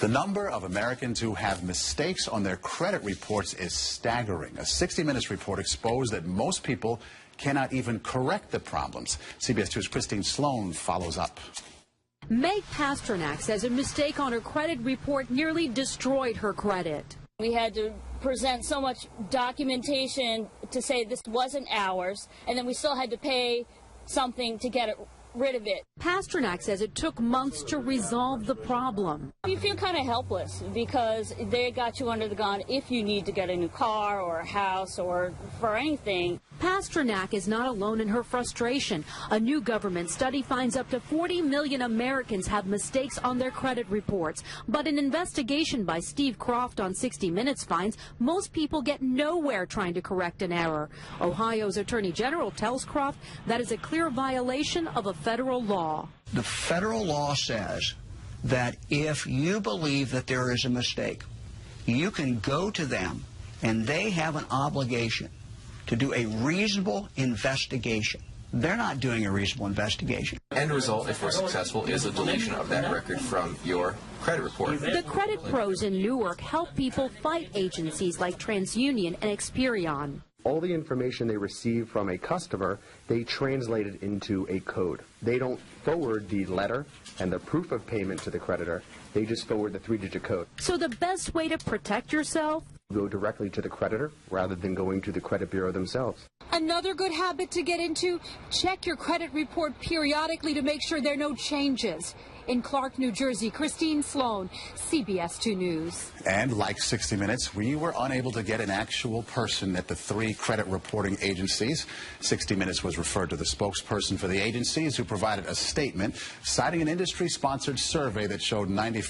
The number of Americans who have mistakes on their credit reports is staggering. A 60 Minutes report exposed that most people cannot even correct the problems. CBS 2's Christine Sloan follows up. Meg Pasternak says a mistake on her credit report nearly destroyed her credit. We had to present so much documentation to say this wasn't ours, and then we still had to pay something to get it rid of it. Pasternak says it took months to resolve the problem. You feel kind of helpless because they got you under the gun if you need to get a new car or a house or for anything. Pasternak is not alone in her frustration. A new government study finds up to 40 million Americans have mistakes on their credit reports. But an investigation by Steve Croft on 60 Minutes finds most people get nowhere trying to correct an error. Ohio's Attorney General tells Croft that is a clear violation of a federal law. The federal law says that if you believe that there is a mistake, you can go to them and they have an obligation to do a reasonable investigation. They're not doing a reasonable investigation. End result, if we're successful, is a deletion of that record from your credit report. The credit pros in Newark help people fight agencies like TransUnion and Experian. All the information they receive from a customer, they translate it into a code. They don't forward the letter and the proof of payment to the creditor. They just forward the 3-digit code. So the best way to protect yourself? Go directly to the creditor rather than going to the credit bureau themselves. Another good habit to get into, check your credit report periodically to make sure there are no changes. In Clark, New Jersey, Christine Sloan, CBS 2 News. And like 60 Minutes, we were unable to get an actual person at the 3 credit reporting agencies. 60 Minutes was referred to the spokesperson for the agencies, who provided a statement citing an industry-sponsored survey that showed 90